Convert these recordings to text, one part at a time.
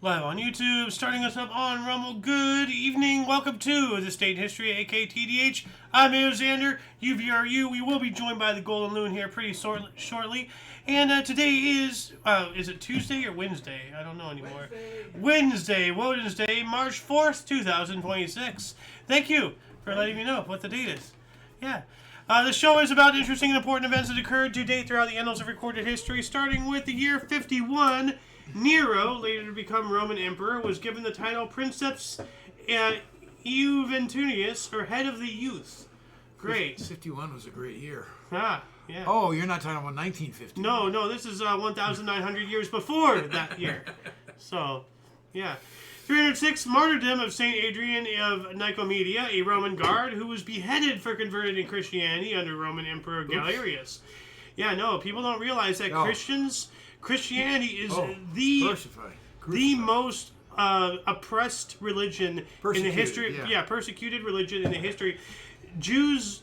Live on YouTube, starting us up on Rumble. Good evening. Welcome to the State History, aka TDH. I'm Xander, UVRU. We will be joined by the Golden Loon here pretty shortly. And today is it Tuesday or Wednesday? I don't know anymore. Wednesday, March 4th, 2026. Thank you for letting me know what the date is. Yeah. The show is about interesting and important events that occurred to date throughout the annals of recorded history, starting with the year 51. Nero, later to become Roman Emperor, was given the title Princeps Juventunius, or Head of the Youth. Great. 51 was a great year. Ah, yeah. Oh, you're not talking about 1950. No, this is 1,900 years before that year. So, yeah. 306, martyrdom of St. Adrian of Nicomedia, a Roman guard who was beheaded for converting to Christianity under Roman Emperor Galerius. Yeah, no, people don't realize that Christianity is the most oppressed religion in the history. Yeah, persecuted religion in the history. Jews,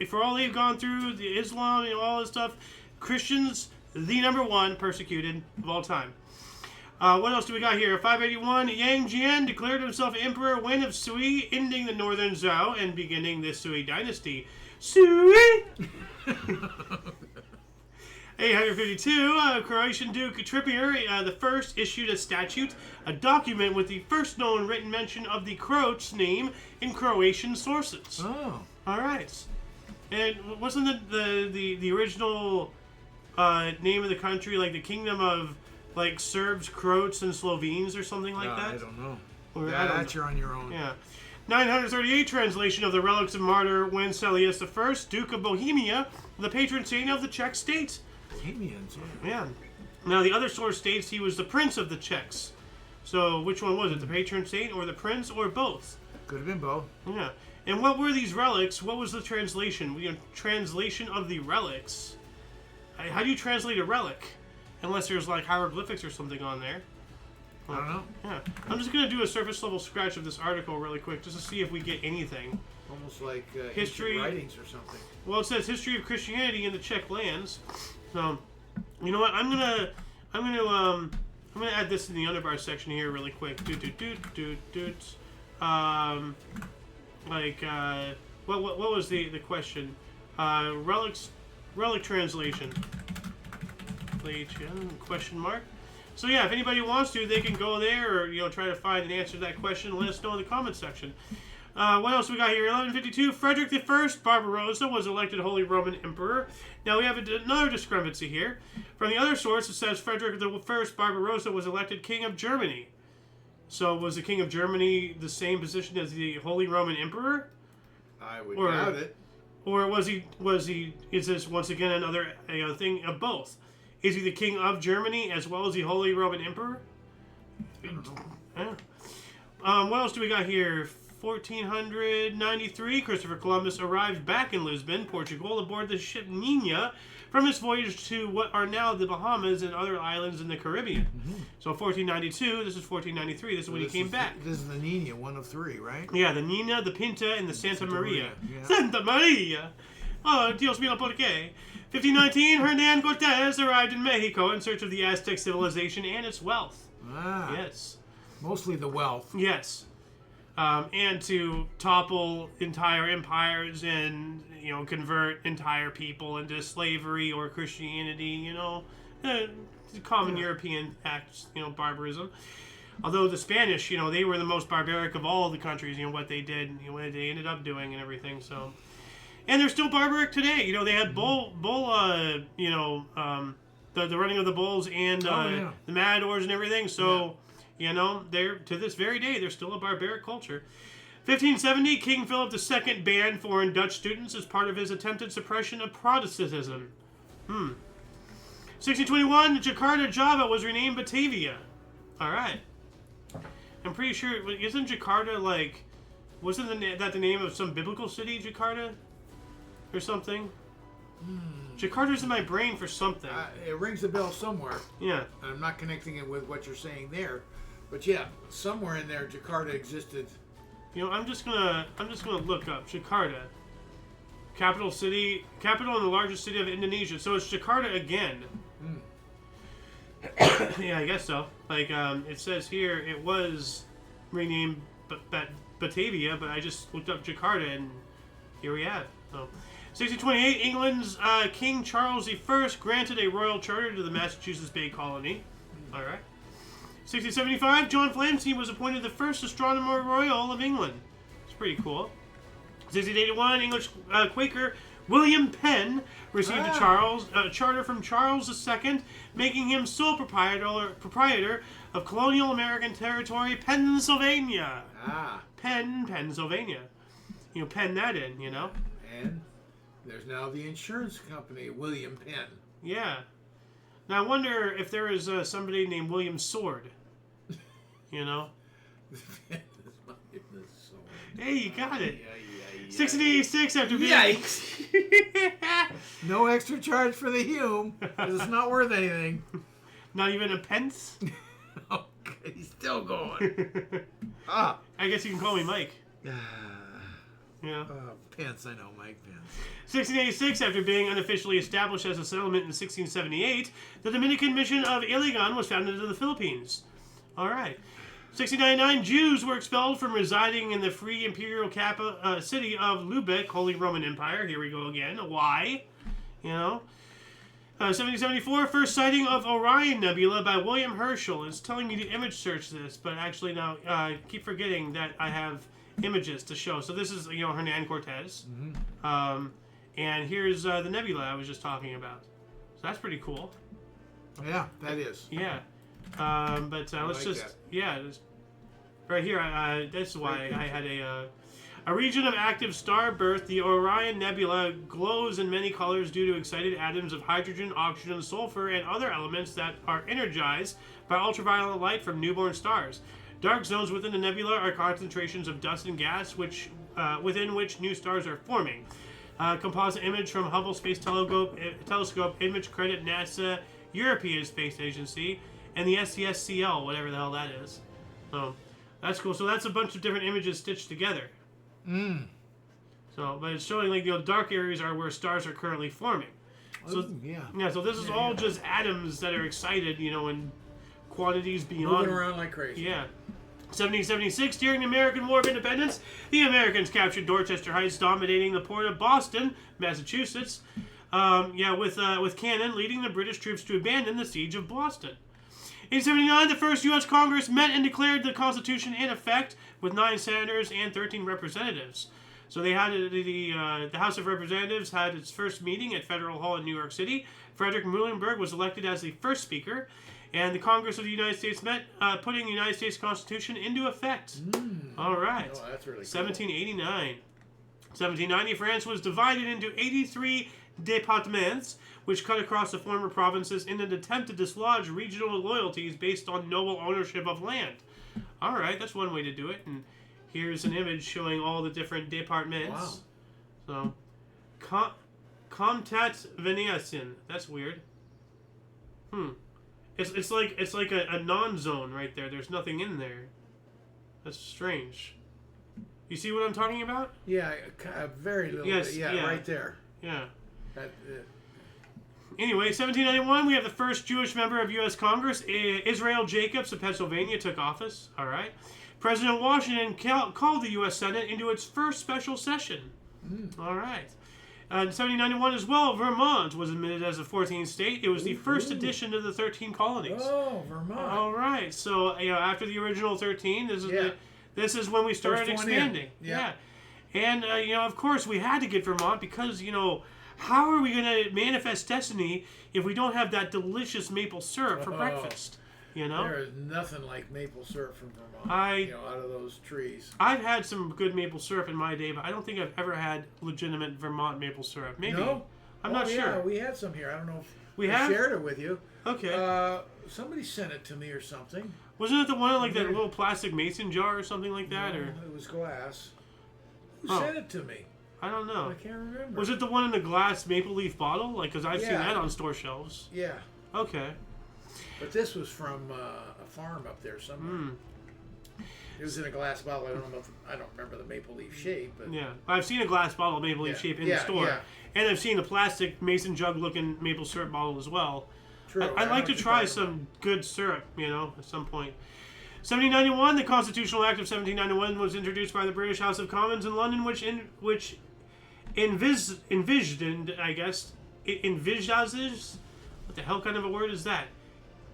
for all they've gone through, the Islam, all this stuff, Christians, the number one persecuted of all time. What else do we got here? 581, Yang Jian declared himself Emperor Wen of Sui, ending the Northern Zhou and beginning the Sui dynasty. Sui! 852, Croatian Duke Trippier the First issued a statute, a document with the first known written mention of the Croats name in Croatian sources. Oh. All right. And wasn't the original name of the country like the Kingdom of Serbs, Croats, and Slovenes or something like that? I don't know. That you're on your own. Yeah. 938 translation of the relics of martyr Wenceslas I, Duke of Bohemia, the patron saint of the Czech state. Bohemians, yeah. Now, the other source states he was the prince of the Czechs. So, which one was it? The patron saint or the prince or both? Could have been both. Yeah. And what were these relics? What was the translation? Translation of the relics. How do you translate a relic? Unless there's hieroglyphics or something on there. I don't know. Yeah. I'm just going to do a surface level scratch of this article really quick just to see if we get anything. Almost like history writings or something. Well, it says history of Christianity in the Czech lands. So, you know what? I'm gonna add this in the underbar section here really quick. What was the question? Relic translation. Question mark. So yeah, if anybody wants to, they can go there or try to find an answer to that question and let us know in the comment section. What else we got here? 1152, Frederick I Barbarossa was elected Holy Roman Emperor. Now we have another discrepancy here. From the other source, it says Frederick I Barbarossa was elected King of Germany. So was the King of Germany the same position as the Holy Roman Emperor? I would doubt it. Or is this once again another thing of both? Is he the King of Germany as well as the Holy Roman Emperor? I don't know. What else do we got here? 1493, Christopher Columbus arrived back in Lisbon, Portugal, aboard the ship Nina from his voyage to what are now the Bahamas and other islands in the Caribbean. Mm-hmm. So 1492, this is 1493, this is when he came back. This is the Nina, one of three, right? Yeah, the Nina, the Pinta, and the Santa Maria. Yeah. Santa Maria! Oh, Dios mío, por qué? 1519, Hernan Cortez arrived in Mexico in search of the Aztec civilization and its wealth. Ah. Yes. Mostly the wealth. Yes. And to topple entire empires and, convert entire people into slavery or Christianity, common European acts, barbarism. Although the Spanish, they were the most barbaric of all the countries, what they did, what they ended up doing and everything, so. And they're still barbaric today. They had the running of the bulls and the matadors and everything, so. They're to this very day, they're still a barbaric culture. 1570, King Philip II banned foreign Dutch students as part of his attempted suppression of Protestantism. 1621, Jakarta, Java was renamed Batavia. All right. I'm pretty sure, isn't Jakarta wasn't that the name of some biblical city, Jakarta? Or something? Jakarta's in my brain for something. It rings a bell somewhere. Yeah. I'm not connecting it with what you're saying there. But yeah, somewhere in there, Jakarta existed. I'm just gonna look up Jakarta, capital and the largest city of Indonesia. So it's Jakarta again. Yeah, I guess so. Like, it says here it was renamed Batavia, but I just looked up Jakarta, and here we have it. So, 1628, England's King Charles I granted a royal charter to the Massachusetts Bay Colony. All right. 1675, John Flamsteed was appointed the first Astronomer Royal of England. It's pretty cool. 1681, English Quaker William Penn received a charter from Charles II, making him sole proprietor of colonial American territory, Pennsylvania. Penn, Pennsylvania. Pen that in, And there's now the insurance company, William Penn. Yeah. Now, I wonder if there is somebody named William Sword. Hey, you got it. 1686 after being... Yikes! No extra charge for the Hume, because it's not worth anything. Not even a pence? Okay, he's still going. I guess you can call me Mike. Pence, I know, Mike Pence. 1686, after being unofficially established as a settlement in 1678, the Dominican mission of Iligan was founded in the Philippines. All right. 1699, Jews were expelled from residing in the free imperial city of Lubeck, Holy Roman Empire. Here we go again. Why? 1774, first sighting of Orion Nebula by William Herschel. It's telling me to image search this, but actually now I keep forgetting that I have images to show. So this is, Hernan Cortez. Mm-hmm. And here's the nebula I was just talking about. So that's pretty cool. Yeah, that is. Yeah. But let's just... That. Yeah. Right here, this is why I had a region of active star birth. The Orion Nebula glows in many colors due to excited atoms of hydrogen, oxygen, sulfur, and other elements that are energized by ultraviolet light from newborn stars. Dark zones within the nebula are concentrations of dust and gas, within which new stars are forming. Composite image from Hubble Space Telescope, image credit NASA, European Space Agency, and the SCSCL, whatever the hell that is. So that's cool. So that's a bunch of different images stitched together. So, but it's showing dark areas are where stars are currently forming. So so this is all just atoms that are excited, in quantities beyond. Moving around like crazy. Yeah. 1776, during the American War of Independence, the Americans captured Dorchester Heights, dominating the port of Boston, Massachusetts. With cannon, leading the British troops to abandon the siege of Boston. 1879, the first U.S. Congress met and declared the Constitution in effect with 9 senators and 13 representatives. So they had the House of Representatives had its first meeting at Federal Hall in New York City. Frederick Muhlenberg was elected as the first speaker, and the Congress of the United States met, putting the United States Constitution into effect. All right. Oh, that's really cool. 1789. 1790, France was divided into 83 départements, which cut across the former provinces in an attempt to dislodge regional loyalties based on noble ownership of land. All right, that's one way to do it. And here's an image showing all the different départements. Wow. So, Comtat Venetian. That's weird. It's like a non-zone right there. There's nothing in there. That's strange. You see what I'm talking about? Yeah, very little bit. Yeah, right there. Yeah. That, Anyway, 1791, we have the first Jewish member of U.S. Congress, Israel Jacobs of Pennsylvania, took office. All right. President Washington called the U.S. Senate into its first special session. All right. In 1791 as well, Vermont was admitted as a 14th state. It was the first addition to the 13 colonies. Oh, Vermont. All right. So, after the original 13, this is when we started expanding. Yeah. And, of course, we had to get Vermont because, how are we going to manifest destiny if we don't have that delicious maple syrup for breakfast? There is nothing like maple syrup from Vermont. Out of those trees. I've had some good maple syrup in my day, but I don't think I've ever had legitimate Vermont maple syrup. Maybe. No? I'm not sure. Yeah, we had some here. I don't know if I shared it with you. Okay. Somebody sent it to me or something. Wasn't it the one in that little plastic mason jar or something like that? No, or it was glass. Who sent it to me? I don't know. I can't remember. Was it the one in the glass maple leaf bottle? Because I've seen that on store shelves. Yeah. Okay. But this was from a farm up there somewhere. It was in a glass bottle. I don't remember the maple leaf shape. But yeah, I've seen a glass bottle of maple leaf shape in the store, and I've seen the plastic mason jug looking maple syrup bottle as well. true. I'd like to try some good syrup, at some point. 1791, the Constitutional Act of 1791 was introduced by the British House of Commons in London, which envisages, what the hell kind of a word is that?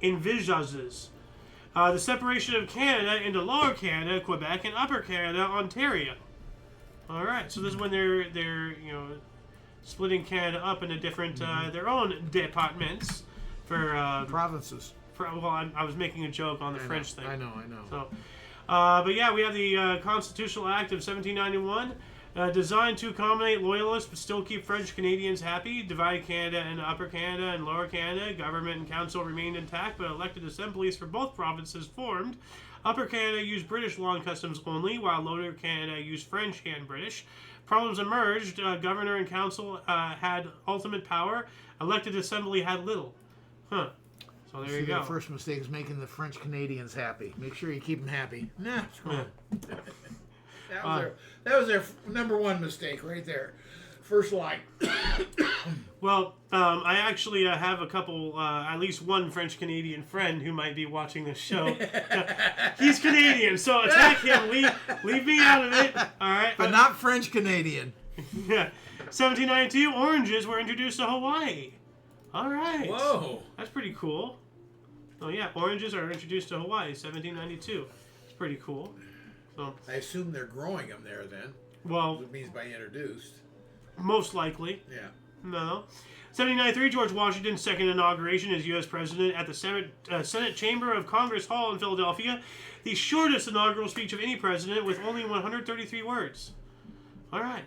Envisages the separation of Canada into Lower Canada, Quebec, and Upper Canada, Ontario. All right, so this is when they're splitting Canada up into different their own departments for provinces. I was making a joke on the French thing. I know. So, but yeah, we have the Constitutional Act of 1791, designed to accommodate loyalists but still keep French Canadians happy. Divide Canada into Upper Canada and Lower Canada. Government and council remained intact, but elected assemblies for both provinces formed. Upper Canada used British law and customs only, while Lower Canada used French and British. Problems emerged. Governor and council had ultimate power. Elected assembly had little. So there you go. The first mistake is making the French Canadians happy. Make sure you keep them happy. Nah, that was their number one mistake right there. First line. Well, I actually have a couple, at least one French Canadian friend who might be watching this show. He's Canadian, so attack him. Leave me out of it. All right. But not French Canadian. Yeah. 1792, oranges were introduced to Hawaii. All right. Whoa. That's pretty cool. Oh, yeah. Oranges are introduced to Hawaii, 1792. It's pretty cool. So, I assume they're growing them there then. Well, It means by introduced. Most likely. Yeah. No. 1793, George Washington's second inauguration as U.S. President at the Senate Chamber of Congress Hall in Philadelphia. The shortest inaugural speech of any president with only 133 words. All right.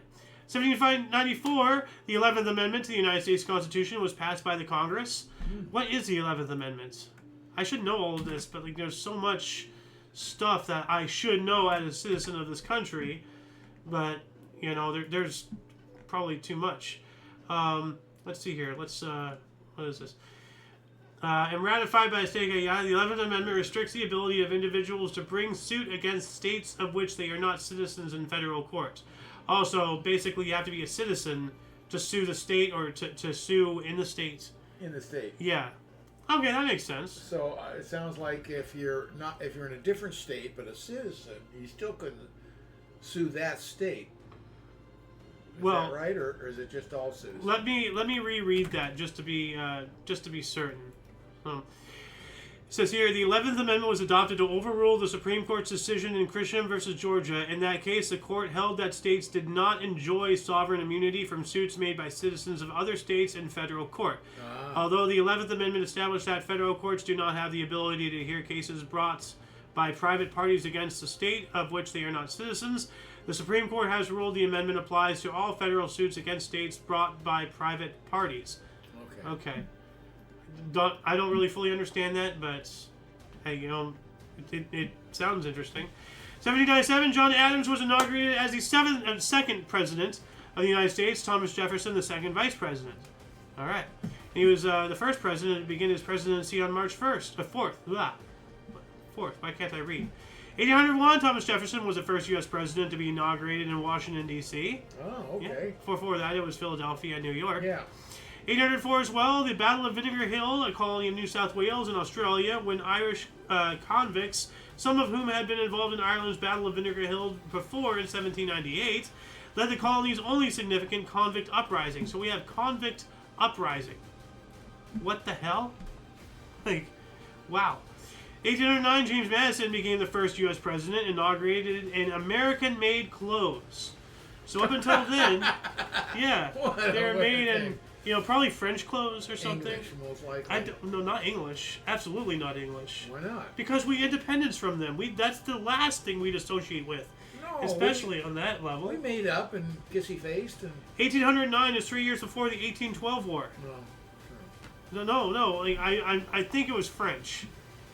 1794, the 11th Amendment to the United States Constitution was passed by the Congress. What is the 11th Amendment? I should know all of this, but there's so much stuff that I should know as a citizen of this country. But, there's probably too much. Let's see here. What is this? And ratified by the state, the 11th Amendment restricts the ability of individuals to bring suit against states of which they are not citizens in federal court. Also, basically, you have to be a citizen to sue the state or to sue in the state. In the state. Yeah. Okay, that makes sense. So it sounds like if you're in a different state but a citizen, you still couldn't sue that state. Is that right, or is it just all citizens? Let me reread that just to be certain. It says here, the 11th Amendment was adopted to overrule the Supreme Court's decision in Christian versus Georgia. In that case, the court held that states did not enjoy sovereign immunity from suits made by citizens of other states in federal court. Although the 11th Amendment established that federal courts do not have the ability to hear cases brought by private parties against the state of which they are not citizens, the Supreme Court has ruled the amendment applies to all federal suits against states brought by private parties. Okay. I don't really fully understand that, but hey, it sounds interesting. 1797, John Adams was inaugurated as the second president of the United States. Thomas Jefferson, the second vice president. All right. He was the first president to begin his presidency on March 4th. Why can't I read? 1801, Thomas Jefferson was the first U.S. president to be inaugurated in Washington, D.C. Oh, okay. Yeah. Before that, it was Philadelphia and New York. Yeah. 1804 as well, the Battle of Vinegar Hill, a colony of New South Wales in Australia, when Irish convicts, some of whom had been involved in Ireland's Battle of Vinegar Hill before in 1798, led the colony's only significant convict uprising. So we have convict uprising. What the hell? Wow. 1809, James Madison became the first U.S. president, inaugurated in American-made clothes. So up until then, yeah, they were made in... probably French clothes or something. English, most likely. No, not English. Absolutely not English. Why not? Because we independence from them. That's the last thing we'd associate with. No, especially on that level. We made up and kissy-faced. 1809 is 3 years before the 1812 war. No. I think it was French.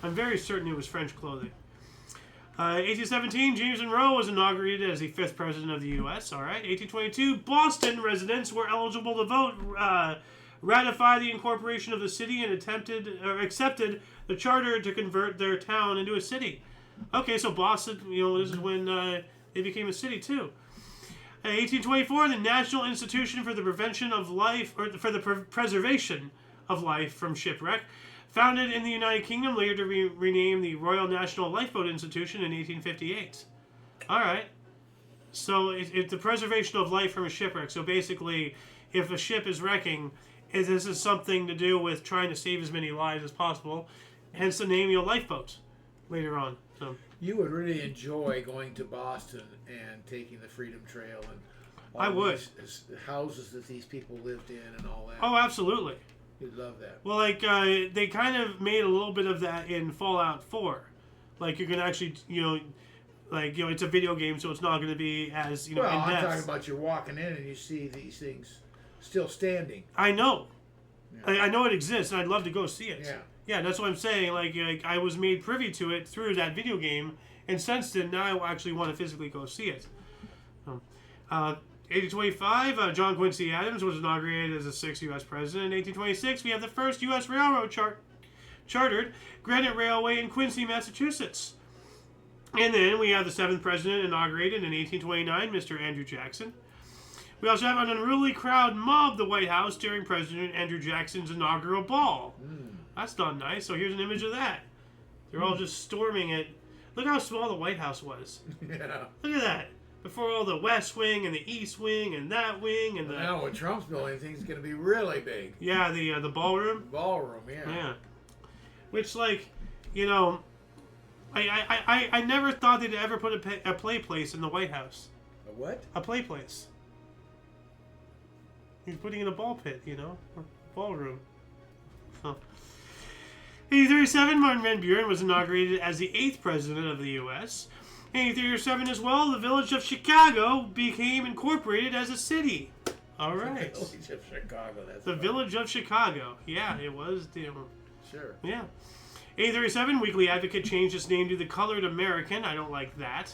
I'm very certain it was French clothing. 1817, James Monroe was inaugurated as the 5th president of the U.S. All right. 1822, Boston residents were eligible to vote, ratify the incorporation of the city, and accepted the charter to convert their town into a city. Okay, so Boston, this is when it became a city too. 1824, the National Institution for the Prevention of Life, or for the Preservation of Life from Shipwreck, Founded in the United Kingdom, later to be renamed the Royal National Lifeboat Institution in 1858. All right. So it's the preservation of life from a shipwreck. So basically, if a ship is wrecking, this is something to do with trying to save as many lives as possible. Hence the name, lifeboats later on. So you would really enjoy going to Boston and taking the Freedom Trail and all I would. These houses that these people lived in and all that. Oh, absolutely. You'd love that. Well, they kind of made a little bit of that in Fallout 4. Like, you can actually, it's a video game, so it's not going to be as, well, in-depth. I'm talking about you're walking in and you see these things still standing. I know. Yeah. I know it exists, and I'd love to go see it. Yeah. Yeah, that's what I'm saying. Like I was made privy to it through that video game, and since then, now I actually want to physically go see it. 1825, John Quincy Adams was inaugurated as the 6th U.S. president. In 1826, we have the first U.S. railroad chartered, Granite Railway in Quincy, Massachusetts. And then we have the 7th president inaugurated in 1829, Mr. Andrew Jackson. We also have an unruly crowd mob the White House during President Andrew Jackson's inaugural ball. That's not nice. So here's an image of that. They're all just storming it. Look how small the White House was. Yeah. Look at that. Before all the West Wing and the East Wing and that wing and the... Now with Trump's building, things going to be really big. Yeah, the ballroom. Ballroom, yeah. Yeah. Which, I never thought they'd ever put a play place in the White House. A what? A play place. He's putting in a ball pit, or ballroom. So. 1837, Martin Van Buren was inaugurated as the 8th president of the U.S. In 1837 as well, the village of Chicago became incorporated as a city. All right. The village of Chicago. That's the funny. Village of Chicago. Yeah, it was. Sure. Yeah. 1837, Weekly Advocate changed its name to the Colored American. I don't like that.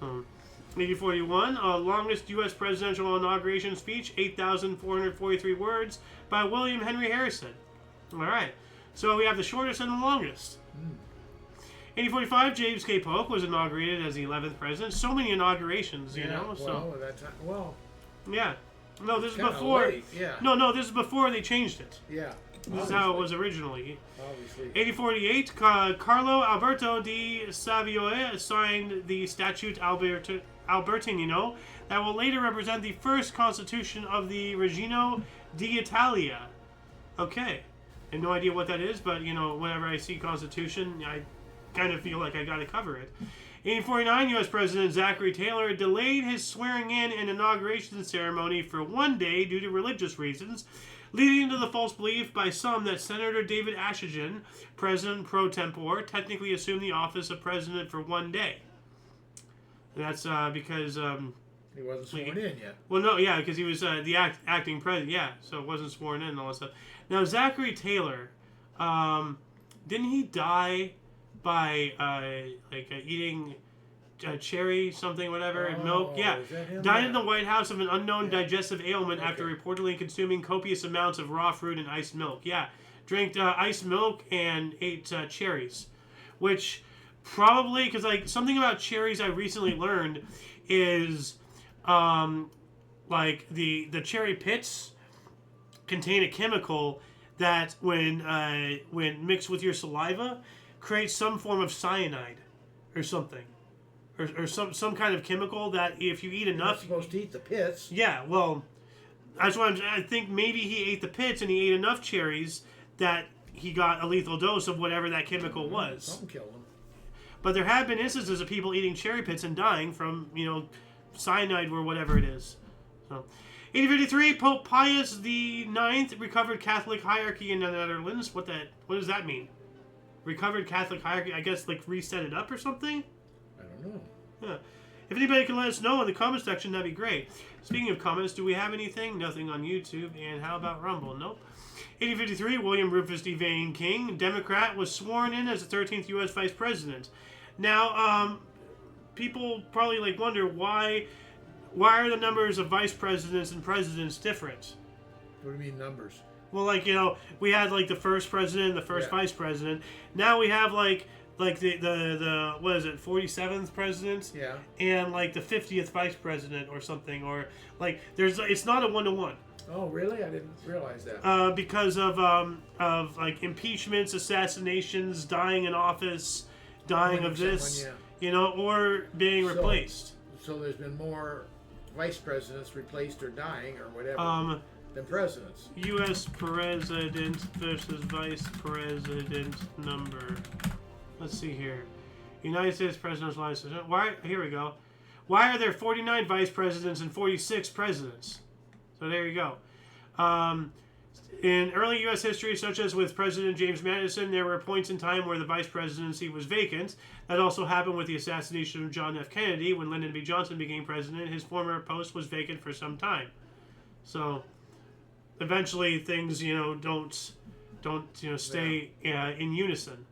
1841, longest U.S. presidential inauguration speech, 8,443 words, by William Henry Harrison. All right. So we have the shortest and the longest. 1845, James K. Polk was inaugurated as the 11th president. So many inaugurations, Well, So at that time, yeah. No, this is kinda before. late, yeah. No, this is before they changed it. Yeah. This is how it was originally. Obviously. 1848, Carlo Alberto di Savoia signed the Statute Albertino that will later represent the first constitution of the Regno d'Italia. Okay. I have no idea what that is, but, whenever I see Constitution, I kind of feel like I got to cover it. 1849, U.S. President Zachary Taylor delayed his swearing-in and inauguration ceremony for one day due to religious reasons, leading to the false belief by some that Senator David Asheton, President pro tempore, technically assumed the office of president for one day. And that's because... he wasn't sworn in yet. Well, no, yeah, because he was the acting president, yeah, so it wasn't sworn in and all that stuff. Now, Zachary Taylor, didn't he die by, eating cherry something, whatever, and milk? Yeah. Is that him? Died in the White House of an unknown digestive ailment after reportedly consuming copious amounts of raw fruit and iced milk. Yeah. Drank iced milk and ate cherries. Which probably, because, something about cherries I recently learned is, the cherry pits contain a chemical that when mixed with your saliva creates some form of cyanide or something, or some kind of chemical that if you eat You're not enough, supposed to eat the pits. yeah, well, that's why I think maybe he ate the pits and he ate enough cherries that he got a lethal dose of whatever that chemical was. Something killed him. But there have been instances of people eating cherry pits and dying from cyanide or whatever it is. So. 1853, Pope Pius IX recovered Catholic hierarchy in the Netherlands. What does that mean? Recovered Catholic hierarchy? I guess reset it up or something? I don't know. Yeah. If anybody can let us know in the comment section, that'd be great. Speaking of comments, do we have anything? Nothing on YouTube. And how about Rumble? Nope. 1853, William Rufus D. Vane King, Democrat, was sworn in as the 13th U.S. Vice President. Now, people probably wonder why are the numbers of vice presidents and presidents different? What do you mean numbers? Well, we had the first president, the first vice president. Now we have the what is it, 47th president? Yeah. And the 50th vice president or something, or it's not a 1-to-1. Oh, really? I didn't realize that. Because of like impeachments, assassinations, dying in office, dying of this, or being replaced. So there's been more vice presidents replaced or dying or whatever than presidents. U.S. president versus vice president number. Let's see here. United States presidential license. Why? Here we go. Why are there 49 vice presidents and 46 presidents? So there you go. In early U.S. history, such as with President James Madison, there were points in time where the vice presidency was vacant. That also happened with the assassination of John F. Kennedy. When Lyndon B. Johnson became president, his former post was vacant for some time. So eventually things, don't stay in unison.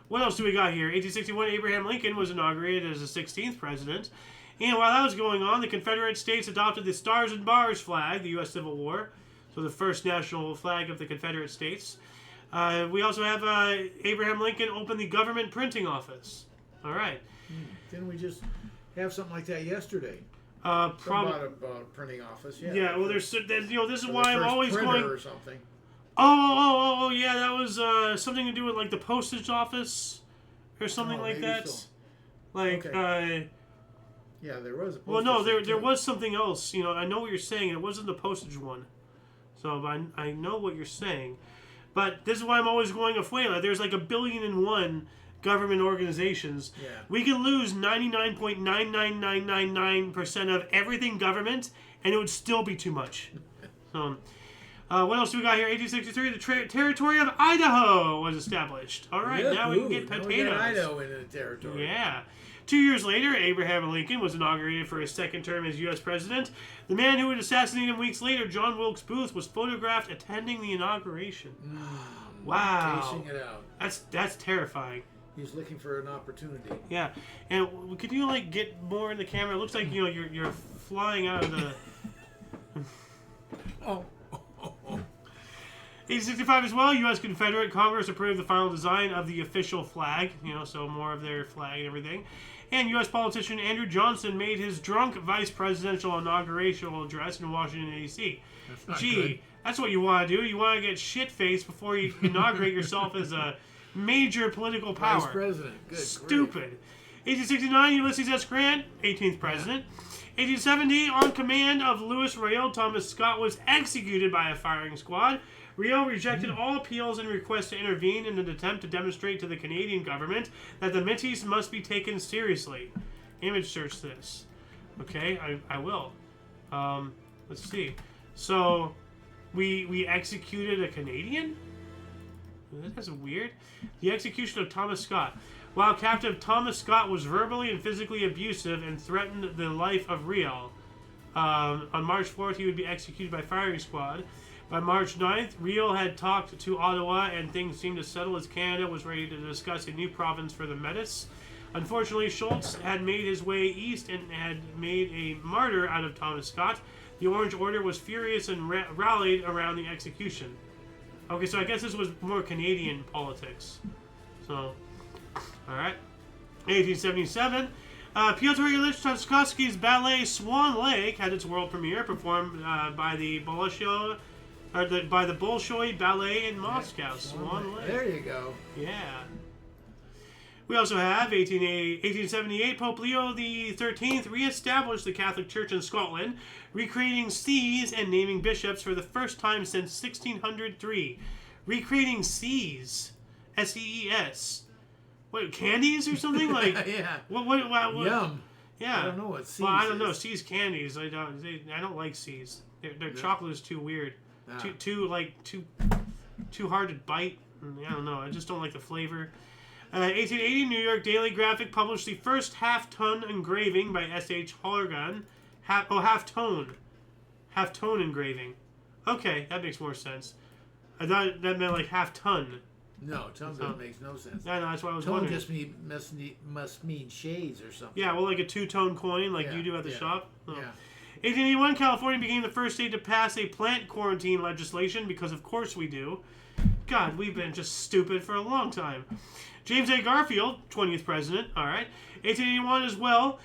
What else do we got here? 1861, Abraham Lincoln was inaugurated as the 16th president. And while that was going on, the Confederate States adopted the Stars and Bars flag, the U.S. Civil War. So the first national flag of the Confederate States. We also have Abraham Lincoln opened the government printing office. All right. Didn't we just have something like that yesterday? Probably about a printing office. Yeah. Yeah. Well, this is why I'm always going. Or something. Oh, yeah. That was something to do with like the postage office or something like that. So. Like. Okay. Yeah, there was a postage. Well, no, there was something else. I know what you're saying. It wasn't the postage one. So I know what you're saying. But this is why I'm always going Afuela. There's like 1,000,000,001 government organizations. Yeah. We can lose 99.99999% of everything government, and it would still be too much. So, what else do we got here? 1863, the territory of Idaho was established. All right, now we can get potatoes. We got Idaho in the territory. Yeah. 2 years later, Abraham Lincoln was inaugurated for his second term as U.S. president. The man who would assassinate him weeks later, John Wilkes Booth, was photographed attending the inauguration. Wow. Casing it out. That's terrifying. He's looking for an opportunity. Yeah. And could you get more in the camera? It looks like you're flying out of the 1865 as well, U.S. Confederate Congress approved the final design of the official flag, so more of their flag and everything. And U.S. politician Andrew Johnson made his drunk vice presidential inauguration address in Washington, D.C. Good. That's what you want to do. You want to get shit-faced before you inaugurate yourself as a major political power. Vice president. Good. Stupid. 1869, Ulysses S. Grant, 18th president. 1870, on command of Louis Riel, Thomas Scott was executed by a firing squad. Riel rejected all appeals and requests to intervene in an attempt to demonstrate to the Canadian government that the Métis must be taken seriously. Image search this. Okay, I will. Let's see. So, we executed a Canadian? That's weird. The execution of Thomas Scott. While captive, Thomas Scott was verbally and physically abusive and threatened the life of Riel. On March 4th, he would be executed by firing squad. By March 9th, Riel had talked to Ottawa and things seemed to settle as Canada was ready to discuss a new province for the Métis. Unfortunately, Schultz had made his way east and had made a martyr out of Thomas Scott. The Orange Order was furious and rallied around the execution. Okay, so I guess this was more Canadian politics. So, alright. 1877, Piotr Ilyich Tchaikovsky's ballet Swan Lake had its world premiere, performed by the Bolshoi Ballet in Moscow. Swan Lake. There you go. Yeah. We also have 1878, Pope Leo XIII re-established the Catholic Church in Scotland, recreating sees and naming bishops for the first time since 1603. Recreating sees. S-E-E-S. What, candies or something? Yeah. What? Yum. Yeah. I don't know what sees. Well, I don't know. Sees candies. I don't like sees. Their chocolate is too weird. Ah. Too hard to bite. I don't know. I just don't like the flavor. 1880, New York Daily Graphic published the first half-tone engraving by S.H. Hollergan. Half-tone engraving. Okay, that makes more sense. I thought that meant like half-ton. No, tone makes no sense. I know, that's why I was tone wondering. Just must mean shades or something. Yeah, well, like a two-tone coin like you do at the shop. Oh. Yeah. 1881, California became the first state to pass a plant quarantine legislation because of course we do. God, we've been just stupid for a long time. James A. Garfield, 20th president. All right. 1881 as well.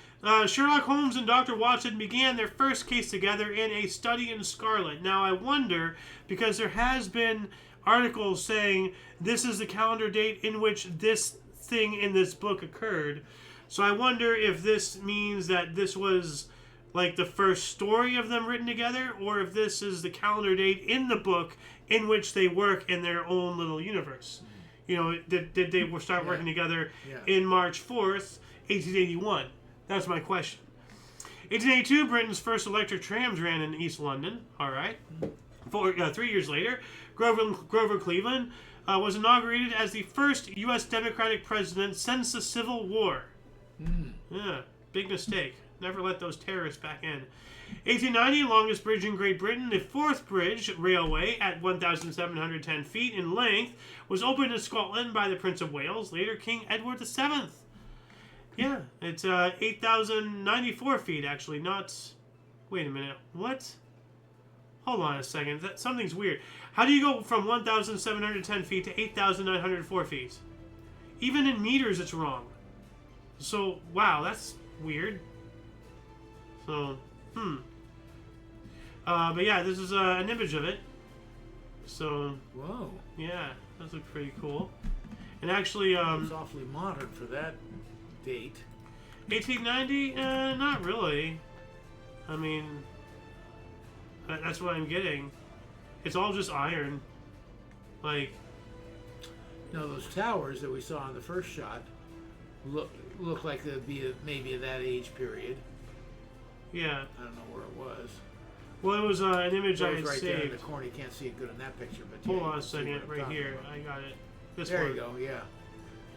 Sherlock Holmes and Dr. Watson began their first case together in A Study in Scarlet. Now, I wonder, because there has been articles saying this is the calendar date in which this thing in this book occurred. So I wonder if this means that this was like the first story of them written together, or if this is the calendar date in the book in which they work in their own little universe. You know, did they start working together in March 4th, 1881? That's my question. 1882, Britain's first electric trams ran in East London. All right. 3 years later, Grover Cleveland was inaugurated as the first U.S. Democratic president since the Civil War. Yeah, big mistake. Never let those terrorists back in. 1890, longest bridge in Great Britain, the Forth Bridge Railway at 1,710 feet in length, was opened in Scotland by the Prince of Wales, later King Edward VII. Yeah, it's 8,094 feet, actually, not... Wait a minute, what? Hold on a second, something's weird. How do you go from 1,710 feet to 8,904 feet? Even in meters, it's wrong. So, wow, that's weird. So, but yeah, this is an image of it. So, whoa. Yeah, that looks pretty cool. And actually, it's awfully modern for that date. 1890? Not really. I mean, that's what I'm getting. It's all just iron. Like, you know, those towers that we saw in the first shot look like they'd be maybe of that age period. Yeah. I don't know where it was. Well, it was an image I had right saved. There in the corner. You can't see it good in that picture, but hold on a second, right here. About. I got it. This there one. You go. Yeah.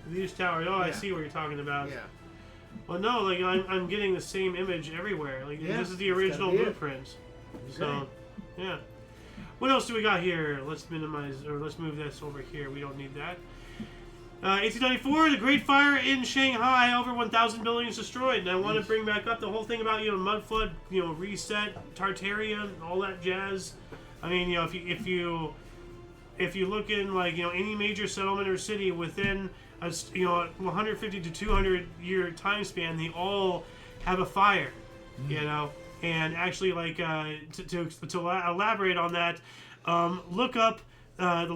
These towers. Oh, yeah. I see what you're talking about. Yeah. Well, no, like I'm getting the same image everywhere. Like this is the original blueprint. Okay. So, yeah. What else do we got here? Let's minimize, or let's move this over here. We don't need that. 1894, the Great Fire in Shanghai, over 1,000 buildings destroyed. And I want to bring back up the whole thing about, mud flood, reset, Tartaria, all that jazz. I mean, if you look in like any major settlement or city within a 150 to 200 year time span, they all have a fire, and actually like to elaborate on that, look up. The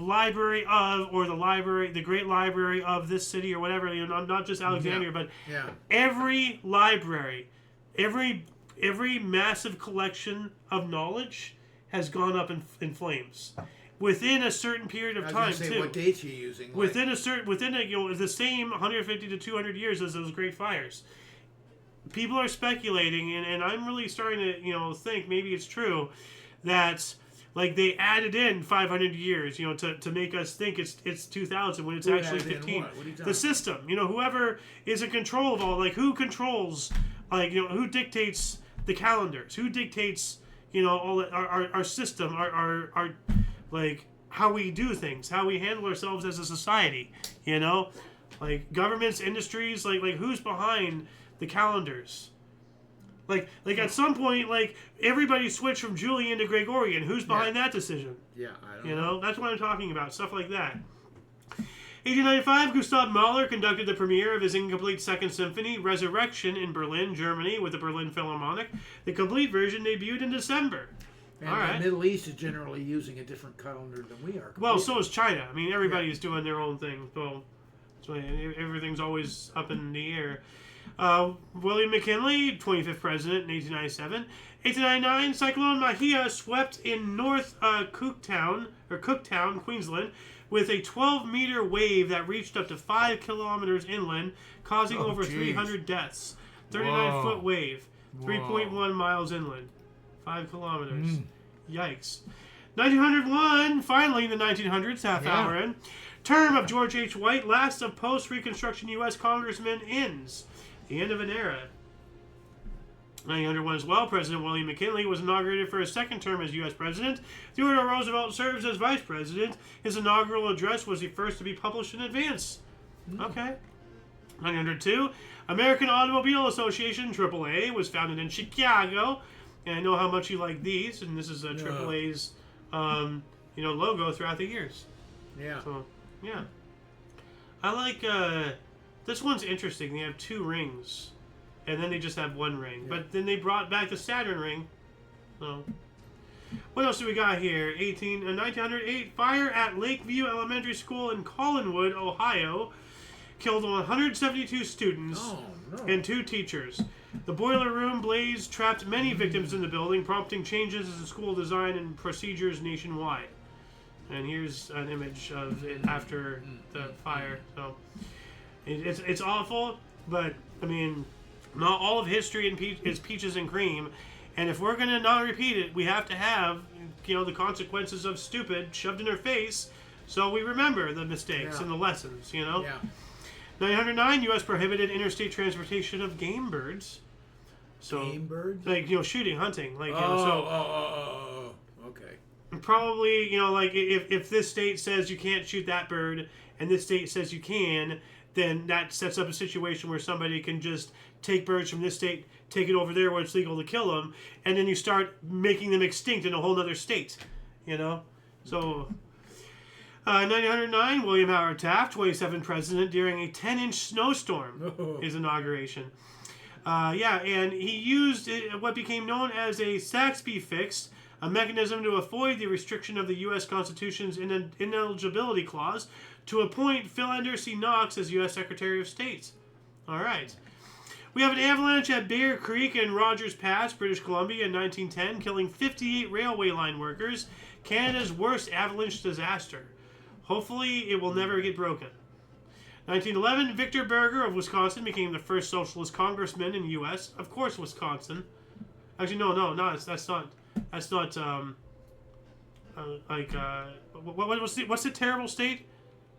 Great Library of this city or whatever, not just Alexandria, but every library, every massive collection of knowledge has gone up in flames within a certain period of time too. What dates are you using? Within the same 150 to 200 years as those great fires. People are speculating, and I'm really starting to think maybe it's true that. Like they added in 500 years, to make us think it's 2000 when it's actually 15. The system, whoever is in control of all, like who controls, like who dictates the calendars, who dictates, all our system, our like how we do things, how we handle ourselves as a society, like governments, industries, like who's behind the calendars. Like at some point, like everybody switched from Julian to Gregorian. Who's behind that decision? Yeah, I don't know. That's what I'm talking about. Stuff like that. 1895, Gustav Mahler conducted the premiere of his incomplete Second Symphony, Resurrection, in Berlin, Germany, with the Berlin Philharmonic. The complete version debuted in December. And the Middle East is generally using a different calendar than we are. Well, so is China. I mean, everybody's doing their own thing. So everything's always up in the air. William McKinley, 25th president in 1897. 1899, Cyclone Mahia swept in North Cooktown, Queensland, with a 12-meter wave that reached up to 5 kilometers inland, causing over 300 deaths. 39-foot wave, 3.1 miles inland, 5 kilometers. Yikes. 1901, finally in the 1900s, half hour in. Term of George H. White, last of post-Reconstruction U.S. congressmen, ends. The end of an era. 1901 as well, President William McKinley was inaugurated for his second term as U.S. President. Theodore Roosevelt serves as Vice President. His inaugural address was the first to be published in advance. Okay. 1902, American Automobile Association, AAA, was founded in Chicago. And I know how much you like these, and this is AAA's logo throughout the years. Yeah. So, yeah. I like, this one's interesting. They have 2 rings, and then they just have 1 ring. Yeah. But then they brought back the Saturn ring. So, what else do we got here? 1908, fire at Lakeview Elementary School in Collinwood, Ohio, killed 172 students and 2 teachers. The boiler room blaze trapped many victims in the building, prompting changes in school design and procedures nationwide. And here's an image of it after the fire. So it's awful, but I mean, not all of history is peaches and cream. And if we're gonna not repeat it, we have to have, the consequences of stupid shoved in our face, so we remember the mistakes and the lessons. Yeah. 909, U.S. prohibited interstate transportation of game birds. So, game birds? Like, shooting, hunting. Like, okay. Probably, like, if this state says you can't shoot that bird, and this state says you can, then that sets up a situation where somebody can just take birds from this state, take it over there where it's legal to kill them, and then you start making them extinct in a whole other state, So, 1909, William Howard Taft, 27th president, during a 10-inch snowstorm, his inauguration. And he used what became known as a Saxby fix, a mechanism to avoid the restriction of the U.S. Constitution's ineligibility clause, to appoint Philander C. Knox as U.S. Secretary of State. All right. We have an avalanche at Bear Creek in Rogers Pass, British Columbia in 1910, killing 58 railway line workers, Canada's worst avalanche disaster. Hopefully, it will never get broken. 1911, Victor Berger of Wisconsin became the first socialist congressman in the U.S. Of course, Wisconsin. Actually, no, that's not. What's the terrible state?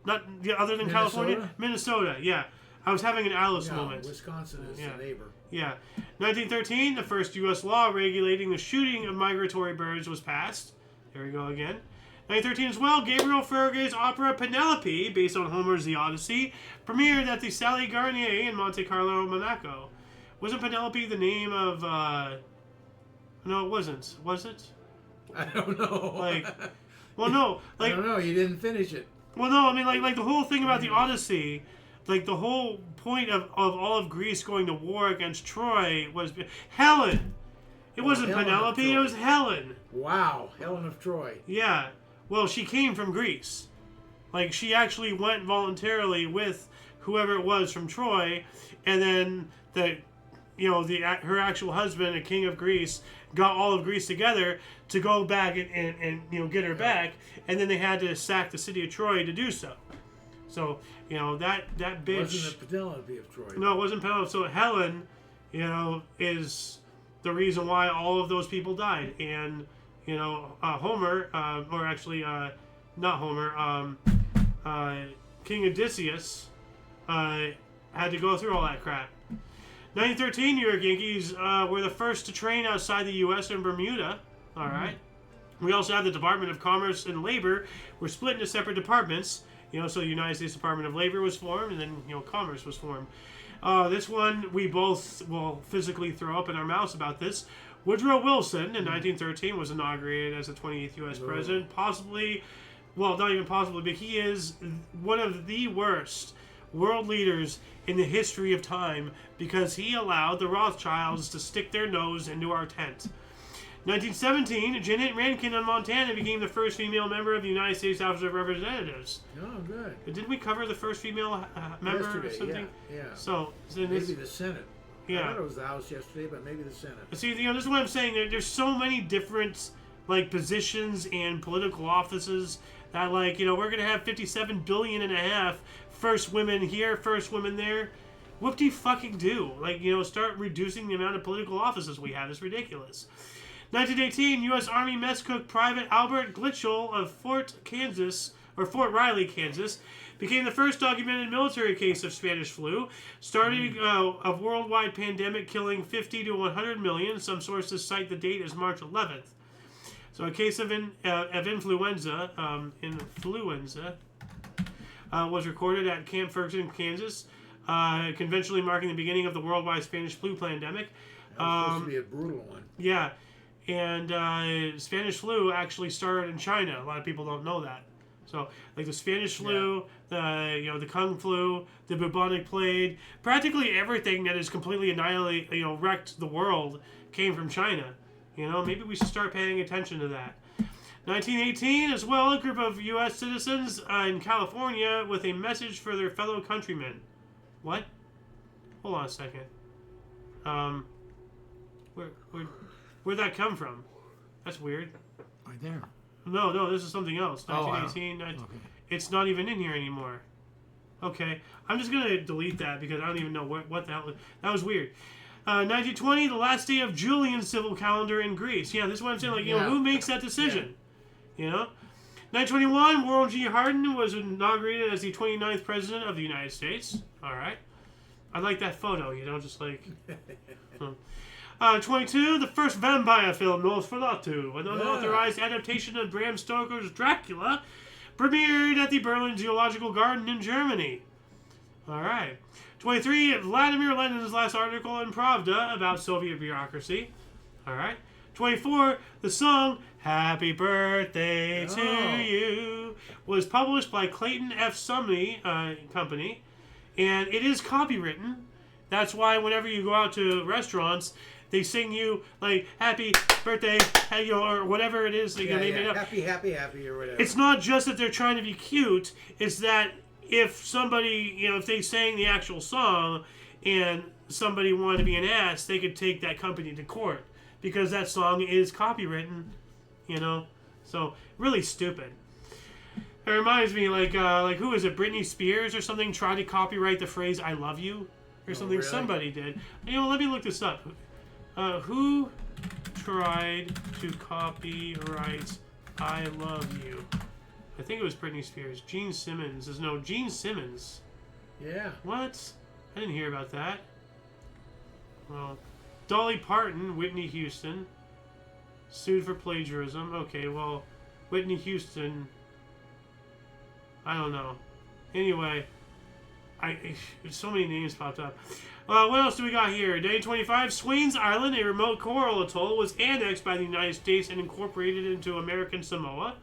Not other than Minnesota? California, Minnesota. Yeah, I was having an Alice moment. Wisconsin is the neighbor. Yeah, 1913, the first U.S. law regulating the shooting of migratory birds was passed. There we go again. 1913 as well, Gabriel Fauré's opera Penelope, based on Homer's The Odyssey, premiered at the Sally Garnier in Monte Carlo, Monaco. Wasn't Penelope the name of, No, it wasn't. Was it? I don't know. I don't know. You didn't finish it. Well, no, I mean, like the whole thing about the Odyssey, like the whole point of all of Greece going to war against Troy was Helen. It wasn't Penelope, it was Helen. Wow, Helen of Troy. Yeah. Well, she came from Greece. Like, she actually went voluntarily with whoever it was from Troy, and then her actual husband, a king of Greece, got all of Greece together to go back and get her back, and then they had to sack the city of Troy to do so. So, that bitch... Wasn't it Penelope of Troy? No, it wasn't Penelope. So Helen, is the reason why all of those people died. And, Homer, or actually, not Homer, King Odysseus, had to go through all that crap. 1913, New York Yankees were the first to train outside the U.S. in Bermuda. All right. We also have the Department of Commerce and Labor. We're split into separate departments. So the United States Department of Labor was formed, and then, Commerce was formed. This one, we both will physically throw up in our mouths about this. Woodrow Wilson, in 1913, was inaugurated as the 28th U.S. president. Possibly, well, not even possibly, but he is one of the worst world leaders in the history of time because he allowed the Rothschilds to stick their nose into our tent. 1917, Jeanette Rankin of Montana became the first female member of the United States House of Representatives. Oh, good. Didn't we cover the first female member yesterday, or something? Yeah. So maybe the Senate. Yeah. I thought it was the House yesterday, but maybe the Senate. See, this is what I'm saying. There's so many different positions and political offices that we're gonna have 57 billion and a half first women here, first women there. What do you fucking do? Start reducing the amount of political offices we have. It's ridiculous. 1918, U.S. Army mess cook Private Albert Glitchell of Fort Riley, Kansas, became the first documented military case of Spanish flu, starting a worldwide pandemic killing 50 to 100 million. Some sources cite the date as March 11th. So a case of influenza was recorded at Camp Ferguson, Kansas, conventionally marking the beginning of the worldwide Spanish flu pandemic. That was supposed to be a brutal one. Yeah. And Spanish flu actually started in China. A lot of people don't know that. So, like the Spanish flu, the Kung flu, the bubonic plague, practically everything that is completely wrecked the world came from China. Maybe we should start paying attention to that. 1918, as well, a group of U.S. citizens in California with a message for their fellow countrymen. What? Hold on a second. Where'd that come from? That's weird. Right there. No, this is something else. 1918. Okay. It's not even in here anymore. Okay, I'm just gonna delete that because I don't even know what the hell. That was weird. 1920, the last day of Julian civil calendar in Greece. Yeah, this is what I'm saying. Who makes that decision? 1921, Warren G. Harding was inaugurated as the 29th president of the United States. All right, I like that photo. Just like. 22, the first vampire film, Nosferatu, an unauthorized adaptation of Bram Stoker's Dracula, premiered at the Berlin Zoological Garden in Germany. All right. 23, Vladimir Lenin's last article in Pravda about Soviet bureaucracy. All right. 24, the song Happy Birthday to You was published by Clayton F. Sumney Company, and it is copywritten. That's why whenever you go out to restaurants, they sing you like "Happy Birthday," or whatever it is. Happy, or whatever. It's not just that they're trying to be cute. It's that if somebody, if they sang the actual song and somebody wanted to be an ass, they could take that company to court because that song is copywritten. So really stupid. It reminds me like who is it? Britney Spears or something tried to copyright the phrase "I love you" or something. Really? Somebody did. Let me look this up. Who tried to copyright "I love you"? I think it was Britney Spears. Gene Simmons. Gene Simmons. Yeah. What? I didn't hear about that. Well, Dolly Parton, Whitney Houston, sued for plagiarism. Okay, well, Whitney Houston, I don't know. Anyway, so many names popped up. What else do we got here? Day 25, Swains Island, a remote coral atoll, was annexed by the United States and incorporated into American Samoa.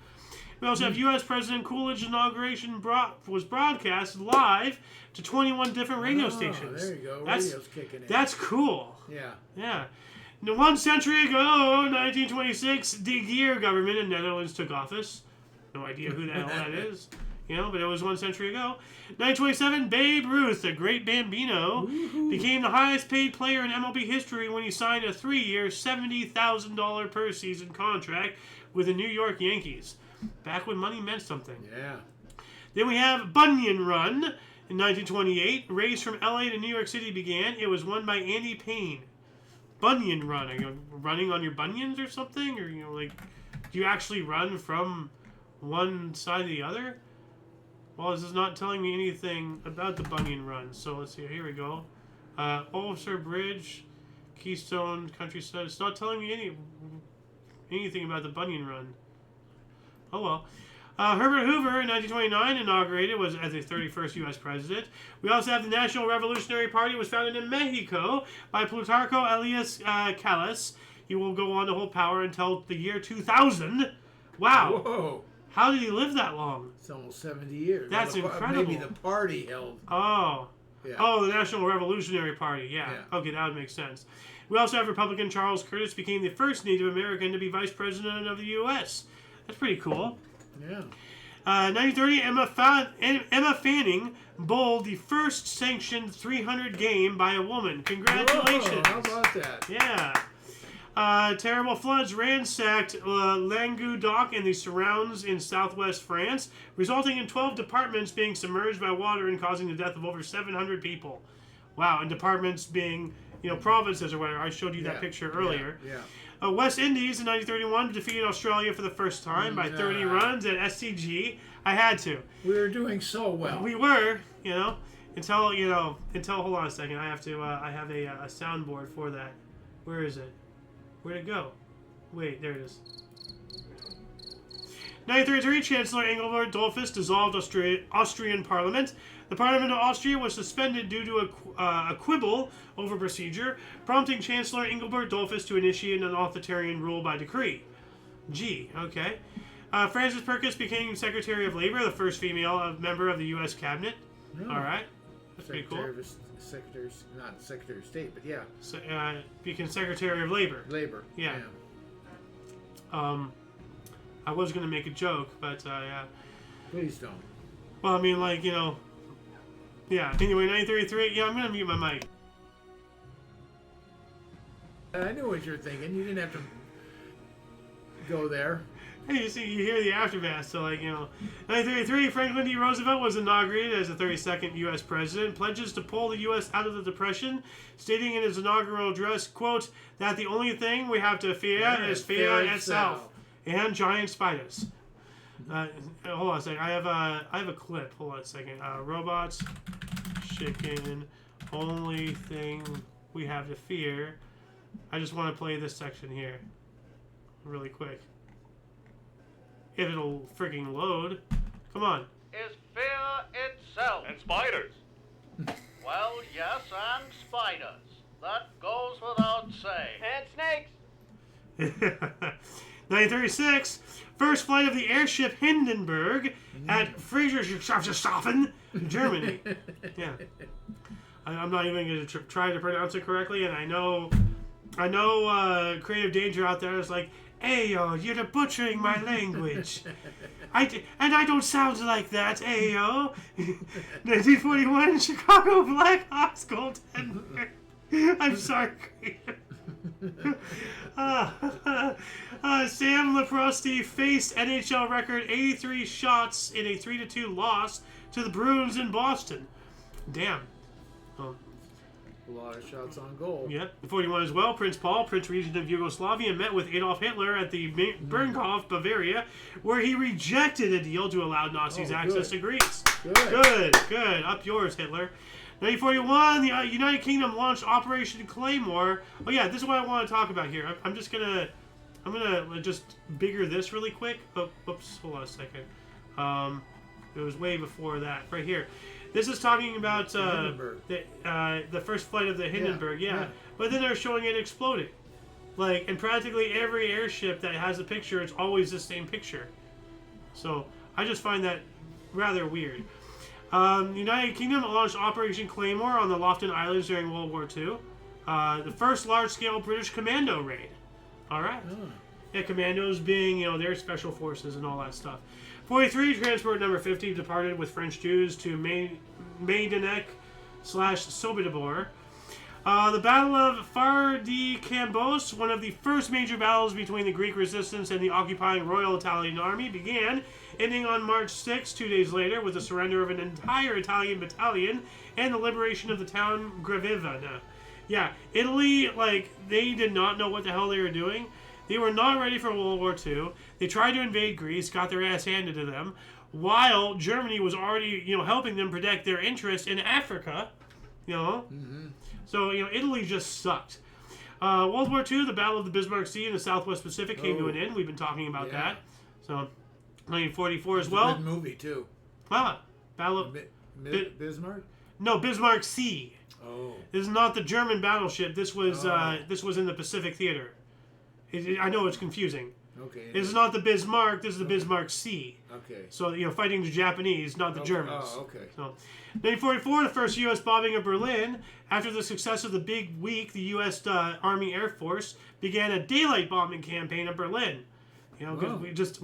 We also have U.S. President Coolidge's inauguration was broadcast live to 21 different radio stations. There you go. Radio's kicking in. That's cool. Yeah. Yeah. Now, 1 century ago, 1926, De Geer government in Netherlands took office. No idea who the hell that is. But it was 1 century ago. 1927, Babe Ruth, the great Bambino, became the highest paid player in MLB history when he signed a 3-year, $70,000 per season contract with the New York Yankees. Back when money meant something. Yeah. Then we have Bunyan Run in 1928. Race from LA to New York City began. It was won by Andy Payne. Bunyan Run. Are you running on your bunions or something? Or, do you actually run from one side to the other? Well, this is not telling me anything about the Bunyan Run. So let's see. Here we go. Ulster Bridge, Keystone Countryside. It's not telling me anything about the Bunyan Run. Oh well. Herbert Hoover in 1929 inaugurated was as the 31st U.S. president. We also have the National Revolutionary Party was founded in Mexico by Plutarco Elias Calles. He will go on to hold power until the year 2000. Wow. Whoa. How did he live that long? It's almost 70 years. That's incredible. Maybe the party held. Oh. Yeah. Oh, the National Revolutionary Party. Yeah. Okay, that would make sense. We also have Republican Charles Curtis became the first Native American to be vice president of the U.S. That's pretty cool. Yeah. 1930, Emma Fanning bowled the first sanctioned 300 game by a woman. Congratulations. Whoa, how about that? Yeah. Terrible floods ransacked Languedoc and the surrounds in southwest France, resulting in 12 departments being submerged by water and causing the death of over 700 people. Wow, and departments being, provinces or whatever. I showed you that picture earlier. Yeah. West Indies in 1931 defeated Australia for the first time by 30 runs at SCG. I had to. We were doing so well. We were, until hold on a second. I have to. I have a soundboard for that. Where is it? Where'd it go? Wait, there it is. 1933, Chancellor Engelbert Dollfuss dissolved Austrian Parliament. The Parliament of Austria was suspended due to a quibble over procedure, prompting Chancellor Engelbert Dollfuss to initiate an authoritarian rule by decree. Okay. Frances Perkins became Secretary of Labor, the first female member of the U.S. Cabinet. No. All right. That's pretty cool. Not Secretary of State, but yeah. So, became Secretary of Labor. Labor. Yeah. I was going to make a joke, but yeah. Please don't. Well, I mean, like, you know. Yeah. Anyway, 1933. Yeah, I'm going to mute my mic. I knew what you were thinking. You didn't have to go there. Hey, you see, you hear the aftermath. So, like, you know, 1933, Franklin D. Roosevelt was inaugurated as the 32nd U.S. president, pledges to pull the U.S. out of the Depression, stating in his inaugural address, quote, that the only thing we have to fear is fear itself and giant spiders. Hold on a second. I have a clip. Hold on a second. Robots, chicken, only thing we have to fear. I just want to play this section here really quick. If it'll freaking load. Come on. Is fear itself. And spiders. Well, yes, and spiders. That goes without saying. And snakes. 1936, first flight of the airship Hindenburg at Friedrichshafen, Germany. Yeah. I'm not even going to try to pronounce it correctly, and I know Creative Danger out there is like, Ayo, you're butchering my language. I don't sound like that, Ayo. 1941, Chicago Blackhawks goaltender. I'm sorry, Sam Leprosti faced NHL record 83 shots in a 3-2 loss to the Bruins in Boston. Damn. A lot of shots on goal. Yep. 41 as well. Prince Paul, Prince Regent of Yugoslavia, met with Adolf Hitler at the Bernhof, Bavaria, where he rejected a deal to allow Nazis access to Greece. Good. Up yours, Hitler. 1941, the United Kingdom launched Operation Claymore. Oh yeah, this is what I want to talk about here. I'm gonna just bigger this really quick. Oh, oops, hold on a second. It was way before that. Right here. This is talking about the first flight of the Hindenburg, yeah. But then they're showing it exploding. Like, in practically every airship that has a picture, it's always the same picture. So, I just find that rather weird. The United Kingdom launched Operation Claymore on the Lofton Islands during World War II. The first large-scale British commando raid. Alright. Yeah, commandos being, you know, their special forces and all that stuff. 43, transport number 50 departed with French Jews to Majdanek/Sobibor. The Battle of Phare de Cambos, one of the first major battles between the Greek resistance and the occupying Royal Italian Army, began, ending on March 6, 2 days later, with the surrender of an entire Italian battalion and the liberation of the town Grevivana. Yeah, Italy, like, they did not know what the hell they were doing. They were not ready for World War II. They tried to invade Greece, got their ass handed to them, while Germany was already, you know, helping them protect their interests in Africa, you know. So, you know, Italy just sucked. World War II, the Battle of the Bismarck Sea in the Southwest Pacific came to an end. We've been talking about that. So, 1944 as well. Good movie too. Battle of Bismarck? No, Bismarck Sea. Oh. This is not the German battleship. This was in the Pacific Theater. I know it's confusing. Okay. This is not the Bismarck. This is the Bismarck Sea. Okay. So, you know, fighting the Japanese, not the Germans. Oh, okay. So, 1944, the first U.S. bombing of Berlin. After the success of the Big Week, the U.S. Army Air Force began a daylight bombing campaign of Berlin. You know, because we just,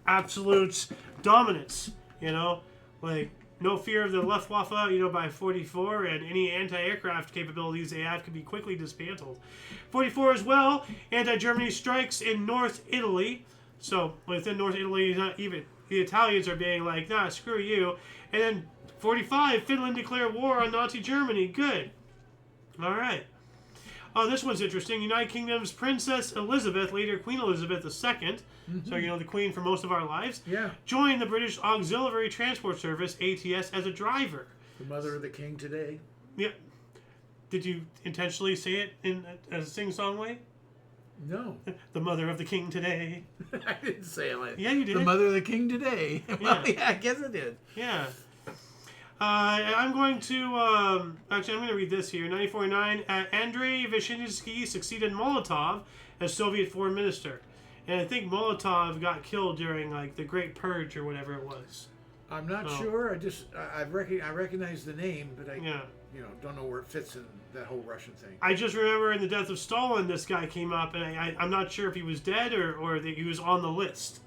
absolute dominance. You know, like, no fear of the Luftwaffe, you know, by 44, and any anti-aircraft capabilities they have can be quickly dismantled. 44 as well, anti-Germany strikes in North Italy. So, within North Italy, not even the Italians are being like, nah, screw you. And then 45, Finland declared war on Nazi Germany. Good. All right. Oh, this one's interesting. United Kingdom's Princess Elizabeth, later Queen Elizabeth II, so, you know, the Queen for most of our lives, joined the British Auxiliary Transport Service, ATS, as a driver. The mother of the king today. Yeah. Did you intentionally say it in a sing-song way? No. The mother of the king today. I didn't say it like that. Yeah, you did. The mother of the king today. Well, yeah, I guess I did. Yeah. I'm going to, actually, I'm going to read this here. 1949, Andrei Vyshinsky succeeded Molotov as Soviet foreign minister. And I think Molotov got killed during like the Great Purge or whatever it was. I'm not sure. I recognize the name, but I don't know where it fits in that whole Russian thing. I just remember in the death of Stalin, this guy came up, and I'm not sure if he was dead or that he was on the list.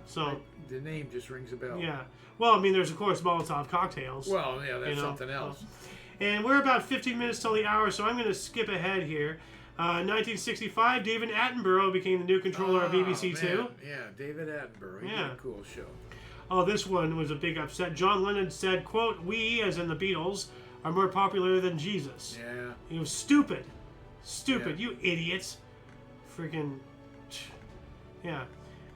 So the name just rings a bell. Yeah. Well, I mean, there's of course Molotov cocktails. Well, yeah, that's something else. And we're about 15 minutes till the hour, so I'm going to skip ahead here. 1965, David Attenborough became the new controller of BBC Two. Yeah, David Attenborough. He did a cool show. Oh, this one was a big upset. John Lennon said, quote, "We, as in the Beatles, are more popular than Jesus." Yeah. He was stupid. Stupid, you idiots. Freaking... Yeah.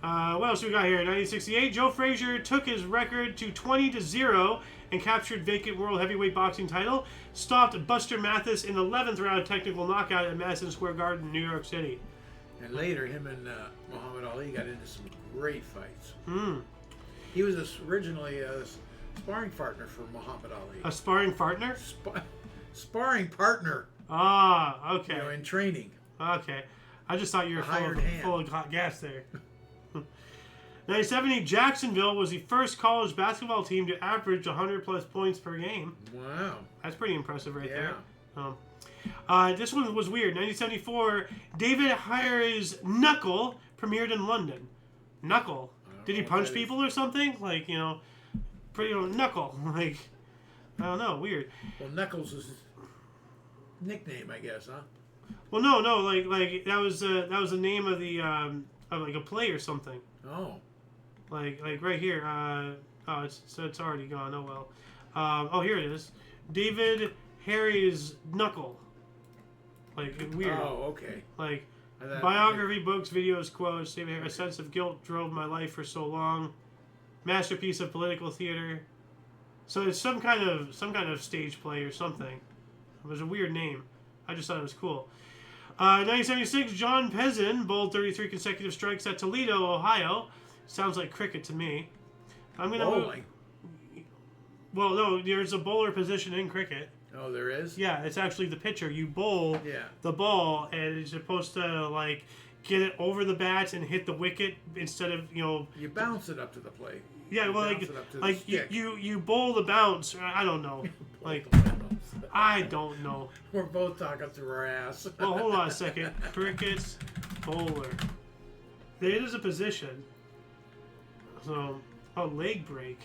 What else we got here? 1968, Joe Frazier took his record to 20-0 and captured vacant world heavyweight boxing title. Stopped Buster Mathis in the 11th round technical knockout at Madison Square Garden, New York City. And later, him and Muhammad Ali got into some great fights. Hmm. He was originally a sparring partner for Muhammad Ali. A sparring partner? Sparring partner. Ah, okay. You know, in training. Okay. I just thought you were full of hot gas there. 1970, Jacksonville was the first college basketball team to average 100-plus points per game. Wow. That's pretty impressive right there. This one was weird. 1974, David Hayer's Knuckle premiered in London. Knuckle? Did he punch people or something? Like, pretty Knuckle. Like, I don't know. Weird. Well, Knuckles is his nickname, I guess, huh? Well, no. Like that was the name of the of like a play or something. Oh. Like right here. It's already gone. Oh well. Oh, here it is. David Harry's Knuckle. Like weird. Oh, okay. Like biography, books, videos, quotes. A sense of guilt drove my life for so long. Masterpiece of political theater. So it's some kind of stage play or something. It was a weird name. I just thought it was cool. 1976, John Pezin bowled 33 consecutive strikes at Toledo, Ohio. Sounds like cricket to me. I'm gonna bowling. Well, no, there's a bowler position in cricket. Oh, there is? Yeah, it's actually the pitcher. You bowl the ball, and it's supposed to like get it over the bats and hit the wicket instead of You bounce it up to the plate. Yeah, well, you bowl the bounce. I don't know. Like, I don't know. We're both talking through our ass. Well, hold on a second. Cricket bowler. It is a position. So, leg break.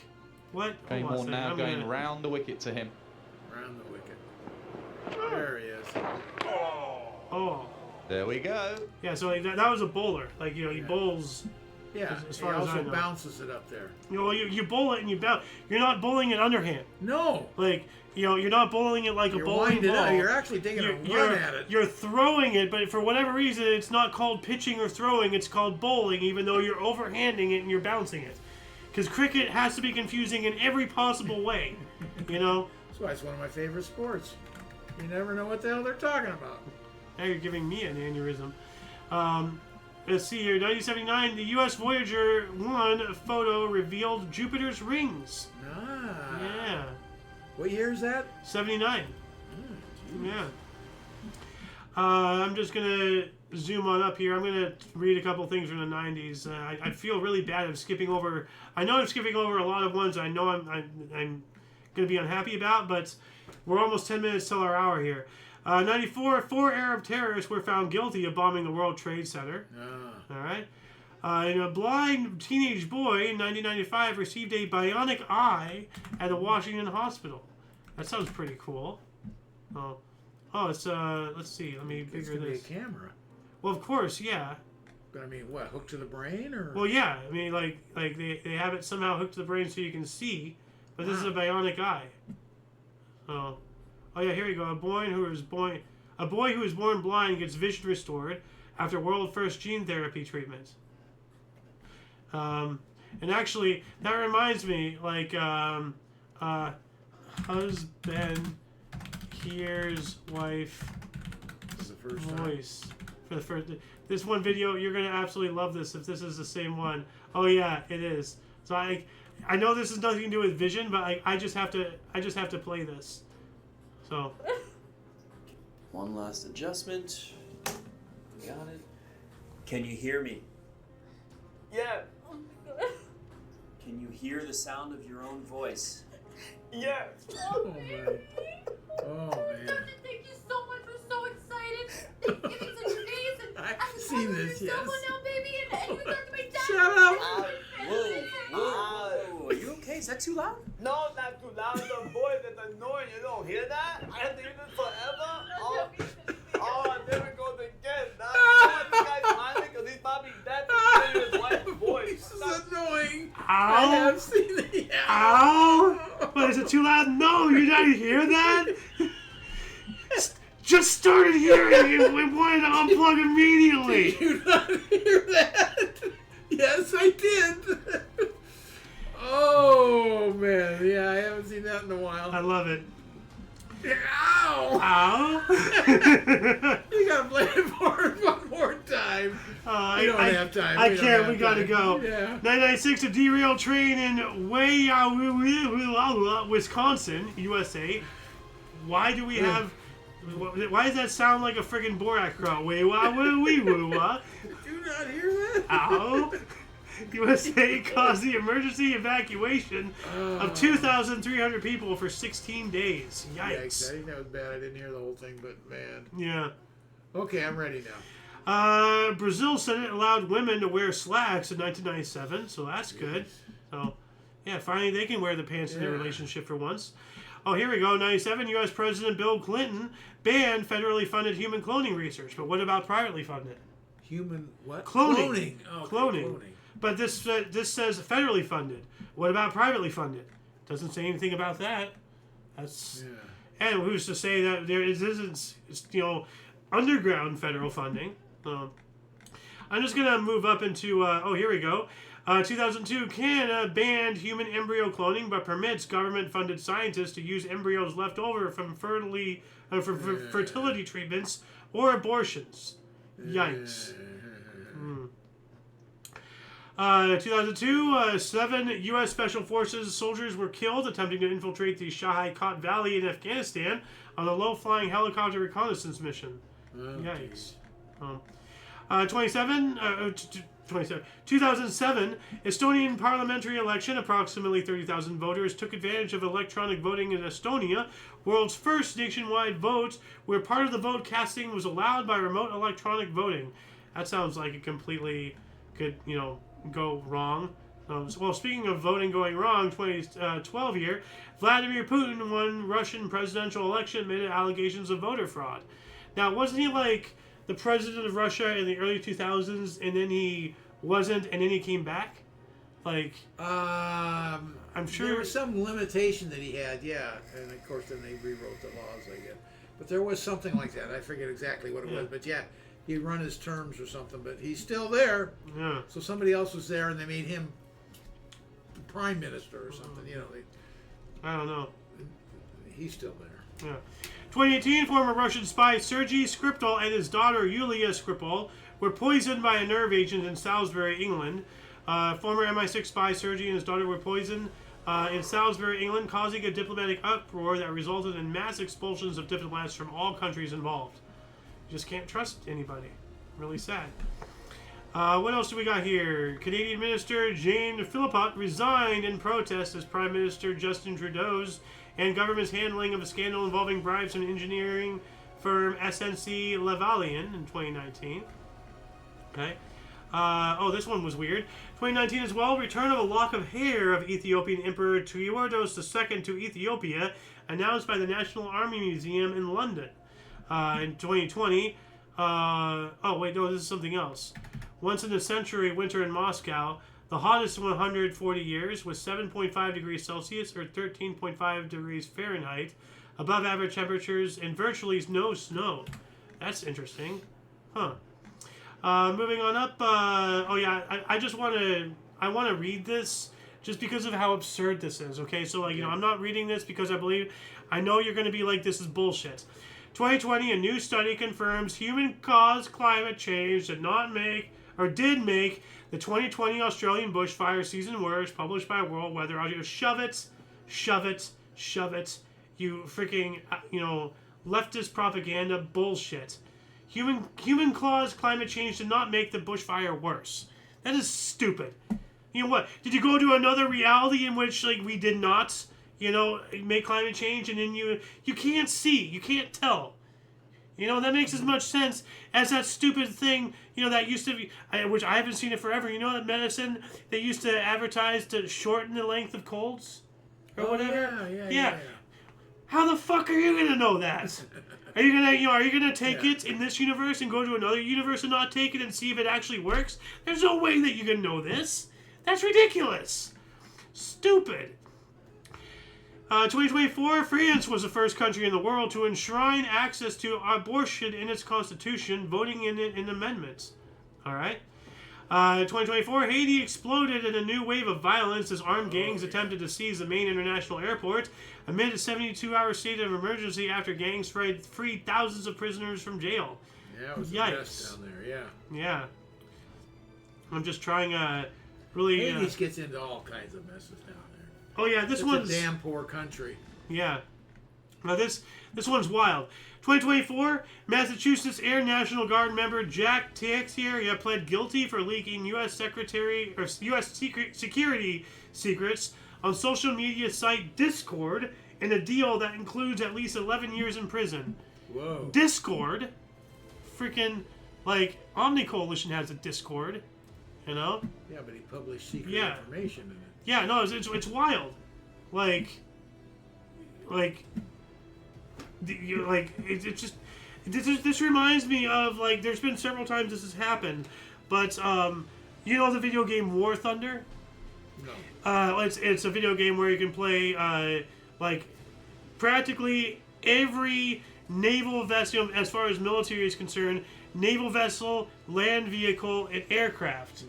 What? Okay, more now going round the wicket to him. Round the wicket. There he is. Oh. There we go. Yeah, so that was a bowler. Like, he bowls. Yeah, as far he as I also know. bounces it up there. You bowl it and you bounce. You're not bowling it underhand. No. Like, you're not bowling it like a bowling ball. You're actually taking a run at it. You're throwing it, but for whatever reason, it's not called pitching or throwing. It's called bowling, even though you're overhanding it and you're bouncing it. Because cricket has to be confusing in every possible way, That's why it's one of my favorite sports. You never know what the hell they're talking about. Now you're giving me an aneurysm. Let's see here. 1979, the U.S. Voyager 1 photo revealed Jupiter's rings. Ah. Yeah. What year is that? 79. Yeah. I'm just going to zoom on up here. I'm going to read a couple things from the 90s. I feel really bad. I'm skipping over. I know I'm skipping over a lot of ones I know I'm going to be unhappy about, but we're almost 10 minutes till our hour here. 94, 4 Arab terrorists were found guilty of bombing the World Trade Center. All right. And a blind teenage boy in 1995 received a bionic eye at a Washington hospital. That sounds pretty cool. It's let's see. Let me figure this. It's gonna be a camera. Well, of course, yeah. But I mean, what, hooked to the brain or? Well, yeah. I mean, like they have it somehow hooked to the brain so you can see, but this is a bionic eye. Oh yeah, here we go. A boy who was born blind gets vision restored after world first gene therapy treatment. And actually, that reminds me, like, husband hears wife voice for the first. This one video, you're gonna absolutely love this if this is the same one. Oh yeah, it is. So I know this has nothing to do with vision, but I just have to play this. So. One last adjustment. Got it. Can you hear me? Yeah. Oh my god. Can you hear the sound of your own voice? Yeah. Oh man. Oh man. Justin, thank you so much. We're so excited. Thanksgiving's in 2 days, and I've I'm seen finally this, your cell phone yes. now, baby, and you can talk to my dad. Shut up. Whoa. Are you okay? Is that too loud? No, not too loud. The boy that's annoying. You don't hear that? I have to hear this forever. Oh, there we go again. Now, this guy's smiling because he's probably dead to hear his wife's voice. This is annoying. Ow. I have seen it. Yeah. Ow! What, is it too loud? No, you didn't hear that? Just started hearing it. We wanted to unplug immediately. Did you not hear that? Yes, I did. Oh man, yeah, I haven't seen that in a while. I love it. Ow! Ow! You gotta play it for us one more time. We don't have time. I We don't can't. have We gotta time. go. Yeah. 996, a derailed train in Wayawa, Wisconsin, USA. Why do we have... Why does that sound like a friggin' Borat crow? Wayawa. Did you not hear that? Ow! USA caused the emergency evacuation of 2,300 people for 16 days. Yikes. I think that was bad. I didn't hear the whole thing, but man. Yeah. Okay, I'm ready now. Brazil Senate allowed women to wear slacks in 1997, so that's good. So, yeah, finally they can wear the pants in their relationship for once. Oh, here we go. 97, U.S. President Bill Clinton banned federally funded human cloning research. But what about privately funded? Human what? Cloning. Oh, Cloning. But this says federally funded. What about privately funded? Doesn't say anything about that. That's and who's to say that there isn't underground federal funding? I'm just gonna move up into here we go. 2002, Canada banned human embryo cloning, but permits government-funded scientists to use embryos left over from fertility treatments or abortions. Yikes. 2002, 7 U.S. Special Forces soldiers were killed attempting to infiltrate the Shahai-Kot Valley in Afghanistan on a low-flying helicopter reconnaissance mission. Yikes. 2007, Estonian parliamentary election. Approximately 30,000 voters took advantage of electronic voting in Estonia, world's first nationwide vote where part of the vote casting was allowed by remote electronic voting. That sounds like it completely could, go wrong. Well, speaking of voting going wrong, 2012 year, Vladimir Putin won Russian presidential election amid allegations of voter fraud. Now, wasn't he like the president of Russia in the early 2000s, and then he wasn't, and then he came back? Like, I'm sure there was some limitation that he had, and of course then they rewrote the laws, I guess. But there was something like that. I forget exactly what it was, but he'd run his terms or something, but he's still there. Yeah. So somebody else was there, and they made him the prime minister or something. I don't know. He's still there. Yeah. 2018, former Russian spy Sergei Skripal and his daughter Yulia Skripal were poisoned by a nerve agent in Salisbury, England. Former MI6 spy Sergei and his daughter were poisoned in Salisbury, England, causing a diplomatic uproar that resulted in mass expulsions of diplomats from all countries involved. You just can't trust anybody. Really sad. What else do we got here? Canadian Minister Jane Philippot resigned in protest as Prime Minister Justin Trudeau's and government's handling of a scandal involving bribes from engineering firm SNC Lavalin in 2019. Okay. This one was weird. 2019 as well. Return of a lock of hair of Ethiopian Emperor Theodoros II to Ethiopia, announced by the National Army Museum in London. In 2020. This is something else. Once in a century winter in Moscow, the hottest 140 years, with 7.5 degrees Celsius or 13.5 degrees Fahrenheit, above average temperatures, and virtually no snow. That's interesting. Huh. Moving on up. I just want to read this just because of how absurd this is. Okay, so I'm not reading this because I know you're going to be like, this is bullshit. 2020, a new study confirms human-caused climate change did make the 2020 Australian bushfire season worse, published by World Weather Audio. Shove it, you freaking, leftist propaganda bullshit. Human-caused climate change did not make the bushfire worse. That is stupid. You know what? Did you go to another reality in which like we did not, make climate change, and then you can't see, you can't tell. That makes as much sense as that stupid thing, that used to be, which I haven't seen it forever. That medicine they used to advertise to shorten the length of colds or whatever. Yeah. How the fuck are you gonna know that? Are you gonna take it in this universe and go to another universe and not take it and see if it actually works? There's no way that you can know this. That's ridiculous. Stupid. 2024, France was the first country in the world to enshrine access to abortion in its constitution, voting in it in amendments. All right. 2024, Haiti exploded in a new wave of violence as armed gangs attempted to seize the main international airport amid a 72-hour state of emergency after gangs freed thousands of prisoners from jail. Yeah, it was a mess down there, yeah. Yeah. I'm just trying really... Hades gets into all kinds of messes down there. Oh, yeah, this one's... a damn poor country. Yeah. Now, this one's wild. 2024, Massachusetts Air National Guard member Jack Teixeira pled guilty for leaking U.S. Secretary or U.S. security secrets on social media site Discord in a deal that includes at least 11 years in prison. Whoa. Discord, freaking like Omni Coalition has a Discord, Yeah, but he published secret information in it. Yeah, no, it's wild, it's just this reminds me of there's been several times this has happened, but the video game War Thunder. No. It's a video game where you can play practically every naval vessel as far as military is concerned, naval vessel, land vehicle, and aircraft.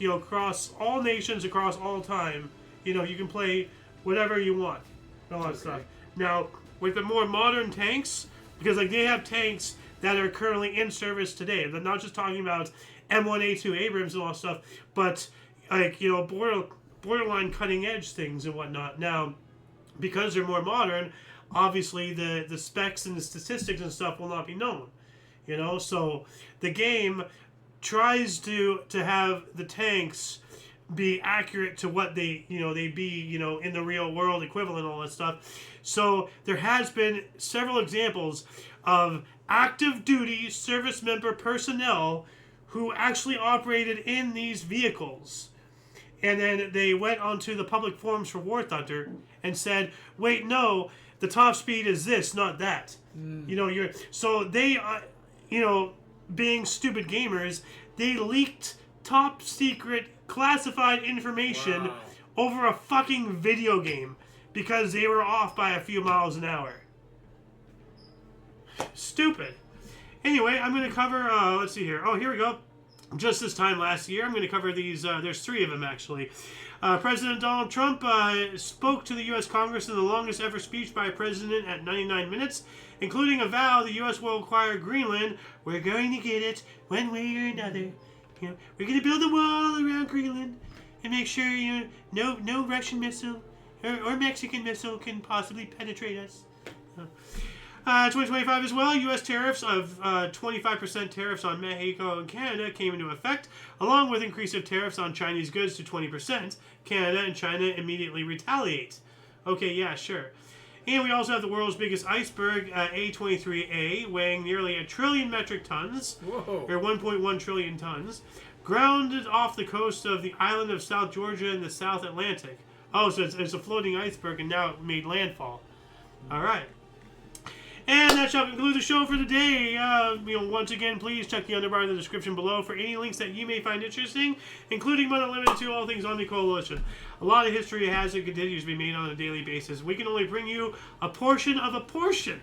Across all nations, across all time, you can play whatever you want, all that stuff. Now, with the more modern tanks, because they have tanks that are currently in service today. They're not just talking about M1A2 Abrams and all that stuff, but borderline cutting edge things and whatnot. Now, because they're more modern, obviously the specs and the statistics and stuff will not be known. So the game tries to have the tanks be accurate to what they be in the real world equivalent, all that stuff. So there has been several examples of active duty service member personnel who actually operated in these vehicles, and then they went onto the public forums for War Thunder and said, wait, no, the top speed is this, not that. So they being stupid gamers, they leaked top secret classified information over a fucking video game because they were off by a few miles an hour. Stupid. Anyway, I'm going to cover, let's see here. Oh, here we go. Just this time last year, I'm going to cover these, there's 3 of them actually. President Donald Trump spoke to the U.S. Congress in the longest ever speech by a president at 99 minutes, including a vow the U.S. will acquire Greenland. We're going to get it one way or another. We're going to build a wall around Greenland and make sure no Russian missile or Mexican missile can possibly penetrate us. 2025 as well, U.S. tariffs of 25% tariffs on Mexico and Canada came into effect, along with increase of tariffs on Chinese goods to 20%. Canada and China immediately retaliate. Okay, yeah, sure. And we also have the world's biggest iceberg, A23A, weighing nearly 1 trillion metric tons, Whoa. or 1.1 trillion tons, grounded off the coast of the island of South Georgia in the South Atlantic. Oh, so it's a floating iceberg and now it made landfall. All right. And that shall conclude the show for today. Once again, please check the underbar in the description below for any links that you may find interesting, including but not limited to all things Omni Coalition. A lot of history has and continues to be made on a daily basis. We can only bring you a portion of a portion.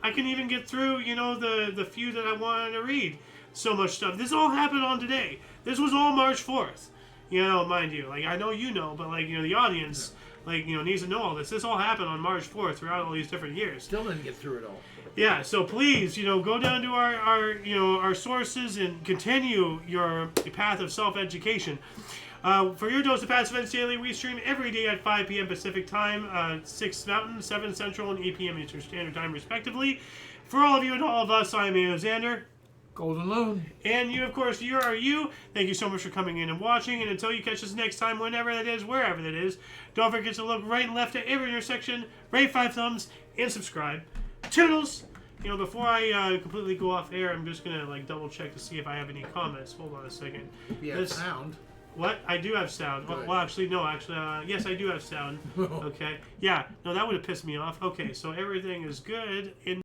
I can even get through, the few that I wanted to read. So much stuff. This all happened on today. This was all March 4th. Mind you. I know but, the audience... needs to know all this. This all happened on March 4th throughout all these different years. Still didn't get through it all. Yeah, so please, go down to our sources and continue your path of self-education. For your dose of Passive Events Daily, we stream every day at 5 p.m. Pacific Time, 6 Mountain, 7 Central, and 8 p.m. Eastern Standard Time, respectively. For all of you and all of us, I'm Alexander. Golden Loon. And you, of course, you are you. Thank you so much for coming in and watching. And until you catch us next time, whenever that is, wherever that is, don't forget to look right and left at every intersection, rate 5 thumbs, and subscribe. Toodles! You know, before I completely go off air, I'm just going to, like, double check to see if I have any comments. Hold on a second. Yeah, sound. What? I do have sound. Good. Well, actually, no. Actually, yes, I do have sound. Okay. Yeah. No, that would have pissed me off. Okay, so everything is good in